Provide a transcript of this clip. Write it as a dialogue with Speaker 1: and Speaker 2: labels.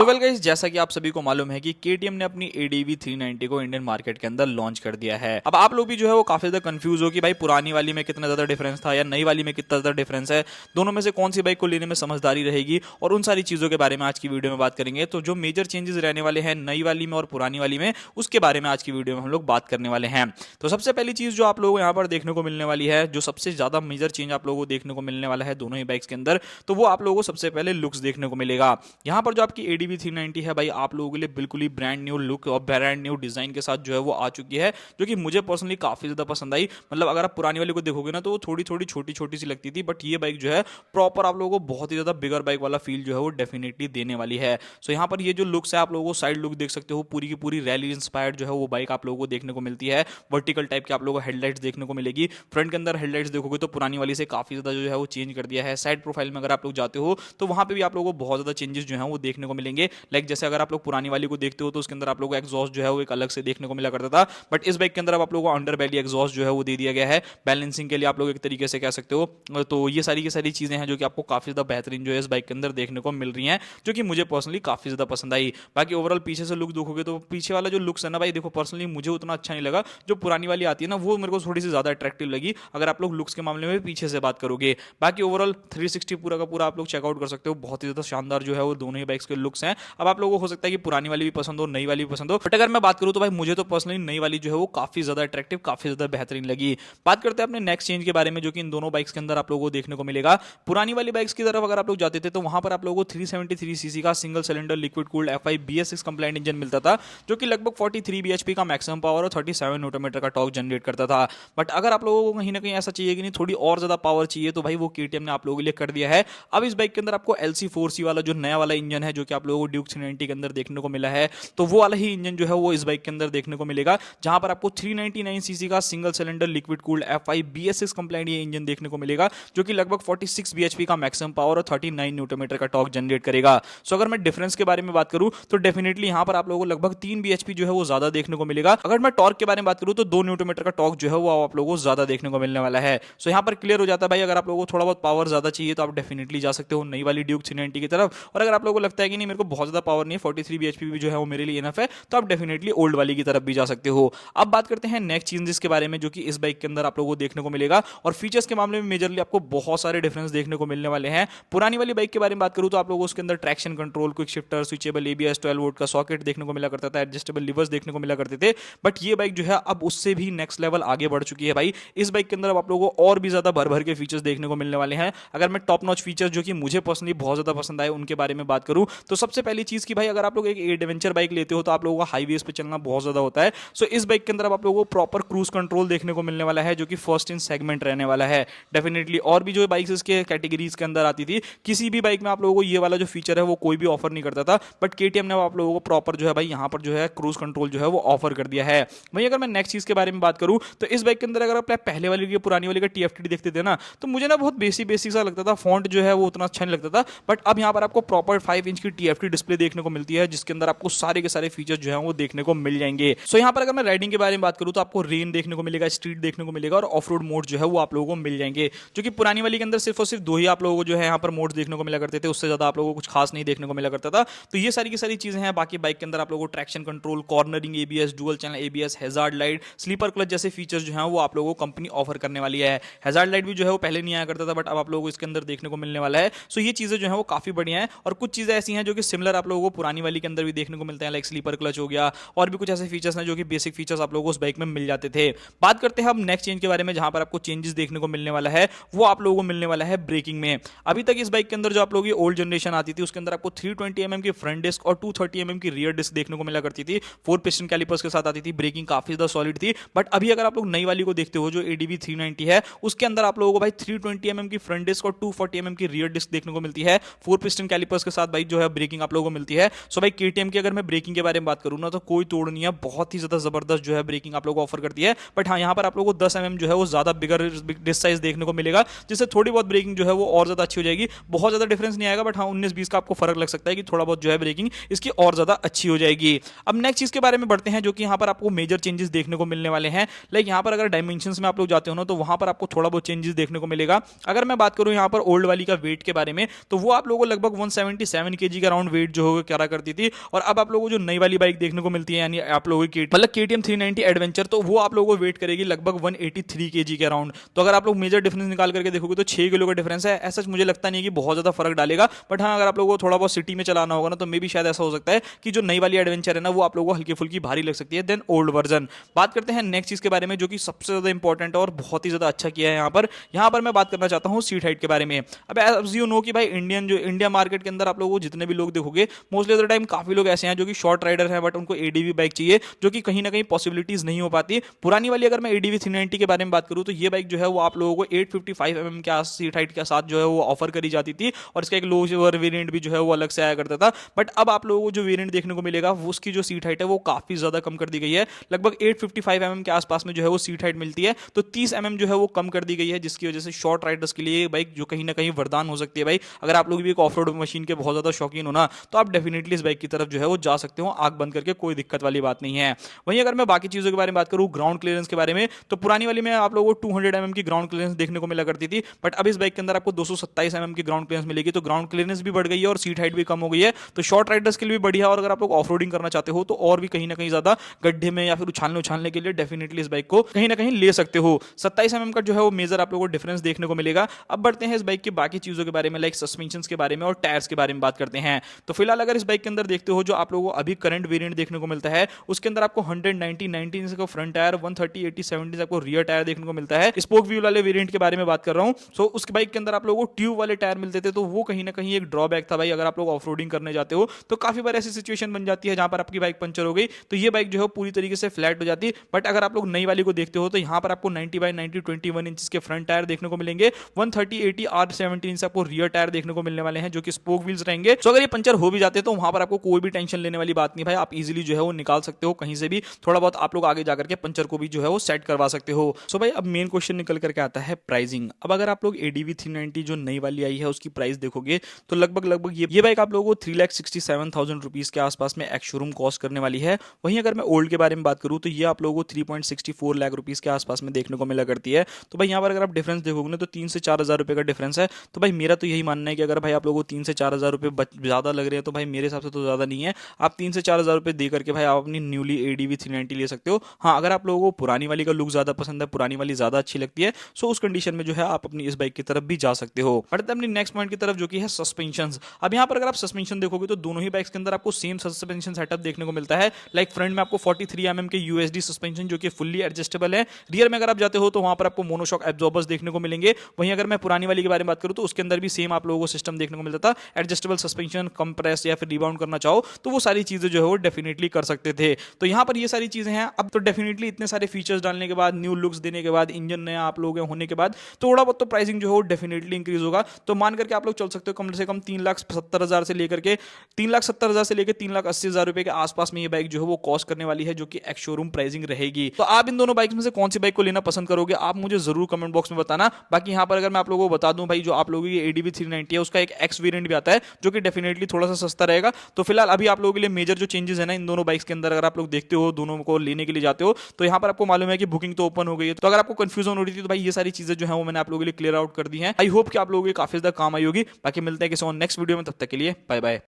Speaker 1: तो well guys, जैसा कि आप सभी को मालूम है कि केटीएम ने अपनी एडीवी 390 को इंडियन मार्केट के अंदर लॉन्च कर दिया है। अब आप लोग भी जो है वो काफी ज्यादा कंफ्यूज हो कि भाई पुरानी वाली में कितना ज्यादा डिफरेंस था या नई वाली में कितना ज्यादा डिफरेंस है, दोनों में से कौन सी बाइक को लेने में समझदारी रहेगी, और उन सारी चीजों के बारे में आज की वीडियो में बात करेंगे। तो जो मेजर चेंजेस रहने वाले हैं नई वाली में और पुरानी वाली में, उसके बारे में आज की वीडियो में हम लोग बात करने वाले हैं। तो सबसे पहली चीज जो आप लोगों को यहाँ पर देखने को मिलने वाली है, जो सबसे ज्यादा मेजर चेंज आप लोगों को देखने को मिलने वाला है दोनों ही बाइक्स के अंदर, तो वो आप लोगों को सबसे पहले लुक्स देखने को मिलेगा। यहाँ पर जो आपकी एडीवी 390 है भाई, आप लोगों के लिए बिल्कुल ही ब्रांड न्यू लुक और ब्रांड न्यू डिजाइन के साथ जो है वो आ चुकी है, जो कि मुझे पर्सनली काफी ज्यादा पसंद आई। मतलब अगर आप पुरानी वाली को देखोगे ना तो वो थोड़ी थोड़ी छोटी छोटी सी लगती थी, बट ये बाइक जो है प्रॉपर आप लोगों को बहुत ही ज्यादा बिगर बाइक वाला फील जो है वो डेफिनेटली देने वाली है। सो यहाँ पर ये जो लुक्स है, आप लोगों को साइड लुक देख सकते हो, पूरी की पूरी रैली इंस्पायर्ड जो है वो बाइक आप लोगों को देखने को मिलती है। वर्टिकल टाइप की आप लोगों को हेडलाइट्स देखने को मिलेगी। फ्रंट के अंदर हेडलाइट्स देखोगे तो पुरानी वाली से काफी ज्यादा जो है वो चेंज कर दिया है। साइड प्रोफाइल में अगर आप लोग जाते हो तो वहां पे भी आप लोगों को बहुत ज्यादा चेंजेस जो है वो देखने को मिलेंगे। लाइक जैसे अगर आप लोग पुरानी वाली को देखते हो तो उसके अंदर आप लोगों को एग्जॉस्ट जो है वो एक अलग से देखने को मिला करता था, बट इस बाइक के अंदर अब आप लोगों को अंडर बैली एग्जॉस्ट जो है वो दे दिया गया है, बैलेंसिंग के लिए आप लोग एक तरीके से कह सकते हो। तो ये सारी की सारी चीजें हैं जो कि आपको काफी ज्यादा बेहतरीन जो है इस बाइक के अंदर देखने को मिल रही हैं, जो कि मुझे पर्सनली काफी ज्यादा पसंद आई। बाकी ओवरऑल पीछे से लुक देखोगे तो पीछे वाला जो लुक्स है ना भाई, देखो पर्सनली मुझे उतना अच्छा नहीं लगा। जो पुरानी वाली आती है ना वो मेरे को थोड़ी सी ज्यादा अट्रैक्टिव लगी अगर आप लोग लुक्स के मामले में पीछे से बात करोगे। बाकी ओवरऑल 360 पूरा का पूरा आप लोग चेकआउट कर सकते हो, बहुत ही ज्यादा शानदार जो है वो दोनों ही बाइक्स के लुक्स हैं। अब आप लोगों को हो सकता है कि पुरानी वाली भी पसंद हो, नई वाली भी पसंद हो, बट अगर मैं बात करूं तो भाई मुझे तो पर्सनली नई वाली जो है वो काफी ज्यादा अट्रैक्टिव, काफी ज्यादा बेहतरीन लगी। बात करते हैं अपने नेक्स्ट चेंज के बारे में, जो कि इन दोनों बाइक्स के अंदर आप लोगों को देखने को मिलेगा। पुरानी वाली बाइक्स की तरफ अगर आप लोग जाते थे तो वहां पर आप लोगों को 373 सीसी का single cylinder liquid cooled F5 BS6 complaint engine मिलता था, जो कि लगभग 43 bhp का मैक्सिमम पावर और 37 न्यूटन मीटर का टॉर्क जनरेट करता था। बट अगर आप लोगों को कहीं ना कहीं ऐसा चाहिए कि नहीं थोड़ी और ज्यादा पावर चाहिए, तो भाई वो केटीएम ने आप लोगों के लिए कर दिया है। अब इस बाइक के अंदर आपको LC4C वाला जो नया वाला इंजन है, जो कि आप लोगों को ड्यूक 390 के अंदर देखने को मिला है, तो वो वाला ही इंजन जो है वो इस बाइक के अंदर देखने को मिलेगा, जहां पर आपको 399 सीसी का single cylinder liquid cooled F5 BS6 compliant ये इंजन देखने को मिलेगा, जो कि लगभग 46 bhp का मैक्सिमम पावर और 39 न्यूटन मीटर का टॉर्क जनरेट करेगा। सो अगर मैं डिफरेंस के बारे में बात करूं तो डेफिनेटली यहां पर आप लोगों को लगभग 3 bhp जो है वो ज्यादा देखने को मिलेगा। अगर मैं टॉर्क के बारे में बात करूं तो 2 न्यूटन मीटर का टॉर्क जो है वो आप लोगों को ज्यादा देखने को मिलने वाला है। सो यहां पर क्लियर हो जाता है भाई, अगर आप लोगों को थोड़ा बहुत पावर ज्यादा चाहिए तो आप डेफिनेटली जा सकते हो नई वाली ड्यूक 390 की तरफ, और अगर आप लोगों को लगता है कि नहीं मेरे को बहुत ज्यादा पावर नहीं है, 43 bhp भी जो है वो मेरे लिए इनफ है, तो आप डेफिनेटली ओल्ड वाली की तरफ भी जा सकते हो। अब बात करते हैं नेक्स्ट चेंजेस के बारे में, जो कि इस बाइक के अंदर आप लोगों को देखने को मिलेगा, और फीचर्स के मामले में मेजरली आपको बहुत सारे डिफरेंस देखने को मिलने वाले हैं। पुरानी वाली बाइक के बारे में बात करूं तो आप लोगों को उसके अंदर traction control, quick shifter, switchable ABS, 12 volt का सॉकेट देखने को मिला करता था, एडजस्टेबल लिवर्स देखने को मिला करते थे। बट ये बाइक जो है अब उससे भी नेक्स्ट लेवल आगे बढ़ चुकी है भाई। इस बाइक के अंदर आप लोगों को और भी ज्यादा भर भर के फीचर्स देखने को मिलने वाले हैं। अगर मैं टॉप नॉच फीचर्स जो कि मुझे पर्सनली बहुत ज्यादा पसंद आए उनके बारे में बात करूं तो सबसे पहली चीज की भाई, अगर आप लोग एक एडवेंचर बाइक लेते हो तो आप लोगों को हाईवेज पे चलना बहुत ज्यादा होता है। सो इस बाइक के अंदर अब आप लोगों को प्रॉपर क्रूज कंट्रोल देखने को मिलने वाला है, जो कि फर्स्ट इन सेगमेंट रहने वाला है डेफिनेटली। और भी जो बाइक्स इसके कैटेगरीज के अंदर आती थी, किसी भी बाइक में आप लोगों को ये वाला जो फीचर है वो कोई भी ऑफर नहीं करता था, बट केटीएम ने आप लोगों को प्रॉपर जो है भाई यहाँ पर जो है क्रूज कंट्रोल जो है वो ऑफर कर दिया है भाई। अगर मैं नेक्स्ट चीज के बारे में बात करूं तो इस बाइक के अंदर अगर आप पहले वाली की पुरानी वाली का TFT देखते थे ना, तो मुझे ना बहुत बेसिक सा लगता था, फॉन्ट जो है वो उतना अच्छा नहीं लगता था। बट अब यहाँ पर आपको प्रॉपर 5 इंच की TFT डिस्प्ले देखने को मिलती है, जिसके अंदर आपको सारे के सारे फीचर्स जो है वो देखने को मिल जाएंगे। सो यहाँ पर अगर मैं राइडिंग के बारे में बात करूं तो आपको रेन देखने को मिलेगा, स्ट्रीट देखने को मिलेगा, और ऑफ रोड मोड जो है वो आप लोगों को मिल जाएंगे, जो कि पुरानी वाली के अंदर सिर्फ और सिर्फ 2 ही आप लोगों को जो है यहाँ पर मोड देखने को मिला करते थे, उससे ज्यादा आप लोगों को कुछ खास नहीं देखने को मिला करता था। तो ये सारी की सारी चीजें हैं। बाकी बाइक के अंदर आप लोगों को traction control, cornering ABS, dual channel ABS, hazard light, slipper clutch जैसे फीचर्स जो हैं वो आप लोगों को कंपनी ऑफर करने वाली है। हैजार्ड लाइट भी जो है वो पहले नहीं आया करता था, बट अब आप लोगों को इसके अंदर देखने को मिलने वाला है। सो ये चीजें जो है वो काफी बढ़िया है, और कुछ चीजें ऐसी हैं जो कि सिमिलर आप लोगों को पुरानी वाली के अंदर भी देखने को मिलते हैं, लाइक स्लीपर क्लच हो गया, और भी कुछ ऐसे फीचर्स हैं जो कि बेसिक फीचर्स आप लोगों को उस बाइक में मिल जाते थे। बात करते हैं हम नेक्स्ट चेंज के बारे में, जहां पर आपको चेंजेस देखने को मिलने वाला है वो आप लोगों को मिलने वाला है ब्रेकिंग में। अभी तक इस बाइक के अंदर जो आप लोगों की ओल्ड जनरेशन आती थी उसके अंदर आपको 320 mm की फ्रंट डिस्क और 230 mm की रियर डिस्क देखने को मिला करती थी, 4 पिस्टन कैलिपर्स के साथ आती थी, ब्रेकिंग काफी ज्यादा सॉलिड थी। बट अभी अगर आप लोग नई वाली को देखते हो जो एडीवी 390 है, उसके अंदर आप लोगों को भाई 320 mm की फ्रंट डिस्क और 240 mm की रियर डिस्क देखने को मिलती है, 4 पिस्टन कैलिपर्स के साथ भाई जो है ब्रेकिंग आप लोगों को मिलती है। सो भाई केटीएम की अगर मैं ब्रेकिंग के बारे में बात करूं ना तो कोई तोड़ नहीं है, बहुत ही ज्यादा जबरदस्त जो है ब्रेकिंग आप लोगों को ऑफर करती है। बट हाँ, यहाँ पर आप लोगों को 10 mm जो है वो ज्यादा बिगर डिस्क साइज देखने को मिलेगा, जिससे थोड़ी बहुत ब्रेकिंग जो है वो और ज्यादा अच्छी हो जाएगी। बहुत ज्यादा डिफरेंस नहीं आएगा, बट हाँ 19-20 का आपको फर्क लग सकता है कि थोड़ा बहुत जो है ब्रेकिंग इसकी और ज्यादा अच्छी हो जाएगी। अब नेक्स्ट चीज के बारे में बढ़ते हैं, जो कि यहाँ पर आपको मेजर चेंजेस देखने को मिलने वाले हैं। लाइक यहाँ पर अगर डायमेंशंस में आप लोग जाते हो ना तो वहां पर आपको थोड़ा बहुत चेंजेस देखने को मिलेगा। अगर मैं बात करूं यहाँ पर ओल्ड वाली का वेट के बारे में, तो वो आप लोगों को लगभग 177 kg का राउंड वेट जो है क्या करती थी। और अब आप लोगों को जो नई वाली बाइक देखने को मिलती है यानी आप लोगों की मतलब KTM 390 एडवेंचर, तो वो आप लोगों को वेट करेगी लगभग 183 kg के अराउंड। तो अगर आप लोग मेजर डिफरेंस निकाल करके देखोगे तो 6 किलो का डिफरेंस है। ऐसा मुझे लगता नहीं कि बहुत ज्यादा फर्क डालेगा, बट हाँ अगर आप लोगों को थोड़ा बहुत सिटी में चलाना होगा ना तो मे भी शायद ऐसा हो सकता है कि जो नई वाली एडवेंचर है ना वो आप लोगों को हल्की फुल्की भारी लग सकती है देन ओल्ड वर्जन। बात करते हैं नेक्स्ट चीज के बारे में जो कि सबसे ज्यादा इंपॉर्टेंट है और बहुत ही ज्यादा अच्छा किया है यहाँ पर मैं बात करना चाहता हूँ सीट हाइट के बारे में। अब एज यू नो कि भाई इंडिया मार्केट के अंदर आप लोगों को जितने भी लोग देखोगे मोस्टली ऑफ द टाइम काफी लोग ऐसे हैं जो कि शॉर्ट राइडर है बट उनको एडीवी बाइक चाहिए, जो कि कहीं ना कहीं पॉसिबिलिटीज नहीं हो पाती। पुरानी वाली अगर मैं एडीवी 390 के बारे में बात करूं तो ये बाइक जो है वो आप लोगों को 855 mm के सीट हाइट के साथ जो है वो ऑफर करी जाती थी और इसका एक लोअर वेरिएंट भी जो है वो अलग से आया करता था। बट अब आप लोगों को जो वेरिएंट देखने को मिलेगा वो उसकी जो सीट हाइट है वो काफी ज्यादा कम कर दी गई है। लगभग 855 mm के आसपास में जो है वो सीट हाइट मिलती है, तो 30 mm जो है वो कम कर दी गई है, जिसकी वजह से शॉर्ट राइडर्स के लिए बाइक जो कहीं ना कहीं वरदान हो सकती है। भाई अगर आप लोग भी एक ऑफ रोड मशीन के बहुत ज्यादा शौकीन हो ना तो आप डेफिनेटली इस बाइक की तरफ जो है वो जा सकते हो आंख बंद करके, कोई दिक्कत वाली बात नहीं है। वहीं अगर मैं बाकी चीजों के बारे में बात करूं ग्राउंड क्लियरेंस के बारे में, तो पुरानी वाली में आप लोगों को 200 mm की ग्राउंड क्लियरेंस देखने को मिला करती थी, बट अब इस बाइक के अंदर आपको 227 mm की ग्राउंड क्लियरेंस मिलेगी। तो ग्राउंड क्लियरेंस भी बढ़ गई है और सीट हाइट भी कम हो गई है, तो शॉर्ट राइडर्स के लिए भी बढ़िया। और अगर आप लोग ऑफ रोडिंग करना चाहते हो तो और भी कहीं ना कहीं ज्यादा गड्ढे में या फिर उछालने के लिए डेफिनेटली इस बाइक को कहीं ना कहीं ले सकते हो। 27 mm का जो है वो मेजर आप लोगों को डिफरेंस देखने को मिलेगा। अब बढ़ते हैं इस बाइक की बाकी चीजों के बारे में, लाइक सस्पेंशन के बारे में और टायर्स के बारे में बात करते हैं। तो फिलहाल अगर इस बाइक के अंदर देखते हो जो आप लोगों को अभी करंट वेरिएंट देखने को मिलता है उसके अंदर आपको 190 इंच का फ्रंट टायर, 130 80 70 आपको रियर टायर देखने को मिलता है। स्पोक व्हील वाले वेरिएंट के बारे में बात कर रहा हूं। सो उस बाइक के अंदर आप लोगों को ट्यूब वाले टायर मिलते थे, तो वो कहीं ना कहीं एक ड्रॉबैक था भाई। अगर आप लोग ऑफ रोडिंग करने जाते हो तो काफी बार ऐसी सिचुएशन बन जाती है जहां पर आपकी बाइक पंचर हो गई तो ये बाइक जो है पूरी तरीके से फ्लैट हो जाती है। बट अगर आप लोग नई वाली को देखते हो तो यहाँ पर आपको 90 बाई 90 21 इंच के फ्रंट टायर देखने को मिलेंगे, 130 80 R17 इंच आपको रियर टायर देखने को मिलने वाले हैं जो कि स्पोक व्हील्स रहेंगे। तो अगर ये पंचर हो भी जाते हैं तो वहां पर आपको कोई भी टेंशन लेने वाली बात नहीं भाई, आप इजीली जो है वो निकाल सकते हो कहीं से भी, थोड़ा बहुत आप लोग आगे जाकर के पंचर को भी जो है वो सेट करवा सकते हो। सो भाई अब मेन क्वेश्चन निकल करके आता है प्राइसिंग। अब अगर आप लोग एडीवी 390 जो नई वाली आई है उसकी प्राइस देखोगे तो लगभग ये बाइक आप लोगों को 3,67,000 रुपीज के आसपास में एक्स शोरूम कॉस्ट करने वाली है। वहीं अगर मैं ओल्ड के बारे में बात करूं तो ये आप लोगों को 3.64 लाख रुपीज के आसपास में देखने को मिला करती है। तो भाई यहाँ पर अगर आप डिफरेंस देखोगे ना तो 3 से 4 हजार रुपए का डिफरेंस है। तो भाई मेरा तो यही मानना है कि अगर भाई आप लोगों को 3 से 4 हजार रुपए ज्यादा लग रहे हैं तो भाई मेरे हिसाब से तो ज्यादा नहीं है। आप 3 से 4 हजार रुपए दे करके भाई आप अपनी न्यूली एडीवी 390 ले सकते हो। हाँ अगर आप लोगों को पुरानी वाली का लुक ज्यादा पसंद है, पुरानी वाली ज्यादा अच्छी लगती है, सो उस कंडीशन में जो है आप अपनी इस बाइक की तरफ भी जा सकते हो। बढ़ते अपनी नेक्स्ट पॉइंट की तरफ जो कि है सस्पेंशन। अब यहाँ पर अगर आप सस्पेंशन देखोगे तो दोनों ही बाइक्स के अंदर आपको सेम सस्पेंशन सेटअप देखने को मिलता है। लाइक फ्रंट में आपको 43 mm के यूएसडी सस्पेंशन जो कि फुल्ली एडजस्टेबल है। रियर में अगर आप जाते हो तो वहां पर आपको मोनोशॉक एब्जॉर्बर्स देखने को मिलेंगे। वहीं अगर मैं पुरानी वाली के बारे में बात करूं तो उसके अंदर भी सेम आप लोगों को सिस्टम देखने को मिलता था, एडजस्टेबल सस्पेंशन, कंप्रेस या फिर रिबाउंड करना चाहो तो वो सारी चीजें जो है वो डेफिनेटली कर सकते थे। तो यहाँ पर ये सारी चीजें हैं। अब तो डेफिनेटली इतने सारे फीचर्स डालने के बाद, न्यू लुक्स देने के बाद, इंजन नया आप लोग होने के बाद थोड़ा बहुत तो प्राइसिंग जो है वो डेफिनेटली इंक्रीज होगा। तो मान करके आप लोग चल सकते हो कम से कम 3,70,000 से लेकर के 3,70,000 से लेकर 3,80,000 रुपए के आसपास में ये बाइक जो है वो कॉस्ट करने वाली है, जो कि एक्स शोरूम प्राइसिंग रहेगी। तो आप इन दोनों बाइक में से कौन सी बाइक को लेना पसंद करोगे आप मुझे जरूर कमेंट बॉक्स में बताना। बाकी यहाँ पर अगर मैं आप लोगों को बता दूं भाई जो आप लोगों की एडीवी 390 है उसका एक एक्स वेरिएंट भी आता है जो कि डेफिनेटली थोड़ा सा सस्ता रहेगा। तो फिलहाल अभी आप लोगों के लिए मेजर जो चेंजेस है ना इन दोनों बाइक्स के अंदर, अगर आप लोग देखते हो दोनों को लेने के लिए जाते हो तो यहाँ पर आपको मालूम है कि बुकिंग तो ओपन हो गई है। तो अगर आपको कंफ्यूजन हो रही थी तो भाई ये सारी चीजें जो है वो मैंने आप लोगों के लिए क्लियर आउट कर दी है। आई होप कि आप लोगों की काफी ज्यादा काम आई होगी। बाकी मिलते हैं किसी और नेक्स्ट वीडियो में, तब तक के लिए बाय बाय।